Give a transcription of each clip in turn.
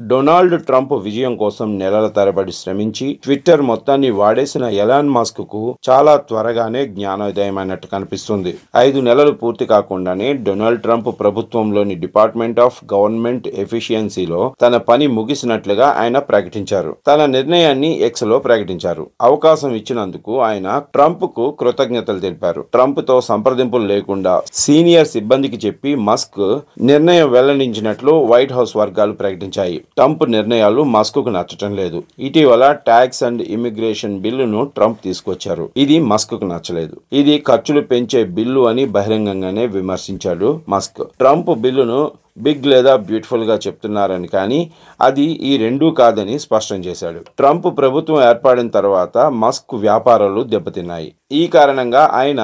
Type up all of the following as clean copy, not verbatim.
Donald Trump విజయం కోసం నెలల తరబడి శ్రమించి ట్విట్టర్ మొత్తాన్ని వాడేసిన ఎలాన్ మస్క్ కు చాలా త్వరగానే జ్ఞానోదయమైనట్టు కనిపిస్తుంది. 5 నెలలు పూర్తి కాకుండానే డొనాల్డ్ ట్రంప్ ప్రభుత్వంలోని డిపార్ట్మెంట్ ఆఫ్ గవర్నమెంట్ ఎఫిషియన్సీలో తన పని ముగిసినట్లుగా ఆయన ప్రకటించారు. తన నిర్ణయాన్ని ఎక్స్ లో ప్రకటించారు. అవకాశం ఇచ్చినందుకు ఆయన ట్రంప్ కు కృతజ్ఞతలు తెలిపారు. ట్రంప్ తో సంప్రదింపులు లేకుండా సీనియర్ సిబ్బందికి చెప్పి మస్క్ నిర్ణయం వెల్లడించినట్లు వైట్ హౌస్ వర్గాలు ప్రకటించాయి. ట్రంప్ నిర్ణయాలు మస్క్ కు నచ్చటం లేదు. ఇటీవల ట్యాక్స్ అండ్ ఇమిగ్రేషన్ బిల్లును ట్రంప్ తీసుకొచ్చారు. ఇది మస్క్ కు నచ్చలేదు. ఇది ఖర్చులు పెంచే బిల్లు అని బహిరంగంగానే విమర్శించాడు మస్క్. ట్రంప్ బిల్లును బిగ్ లేదా బ్యూటిఫుల్ గా చెప్తున్నారని, కానీ అది ఈ రెండూ కాదని స్పష్టం చేశాడు. ట్రంప్ ప్రభుత్వం ఏర్పడిన తర్వాత మస్క్ వ్యాపారాలు దెబ్బతిన్నాయి. ఈ కారణంగా ఆయన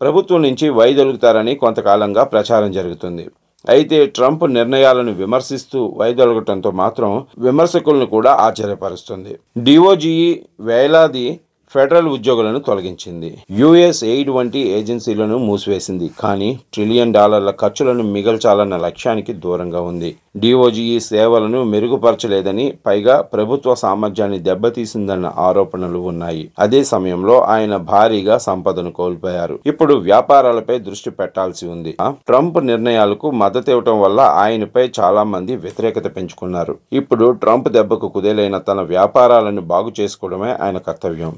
ప్రభుత్వం నుంచి వైదొలుగుతారని కొంతకాలంగా ప్రచారం జరుగుతుంది. అయితే ట్రంప్ నిర్ణయాలను విమర్శిస్తూ వైదొలగటంతో మాత్రం విమర్శకులను కూడా ఆశ్చర్యపరుస్తుంది. డిఓజిఈ వేలాది ఫెడరల్ ఉద్యోగులను తొలగించింది. యుఎస్ ఎయిడ్ వంటి ఏజెన్సీలను మూసివేసింది. కానీ $1 ట్రిలియన్ ఖర్చులను మిగల్చాలన్న లక్ష్యానికి దూరంగా ఉంది. డిఓజిఈ సేవలను మెరుగుపరచలేదని, పైగా ప్రభుత్వ సామర్థ్యాన్ని దెబ్బతీసిందన్న ఆరోపణలు ఉన్నాయి. అదే సమయంలో ఆయన భారీగా సంపదను కోల్పోయారు. ఇప్పుడు వ్యాపారాలపై దృష్టి పెట్టాల్సి ఉంది. ట్రంప్ నిర్ణయాలకు మద్దతివ్వటం వల్ల ఆయనపై చాలా మంది వ్యతిరేకత పెంచుకున్నారు. ఇప్పుడు ట్రంప్ దెబ్బకు కుదేలైన తన వ్యాపారాలను బాగు చేసుకోవడమే ఆయన కర్తవ్యం.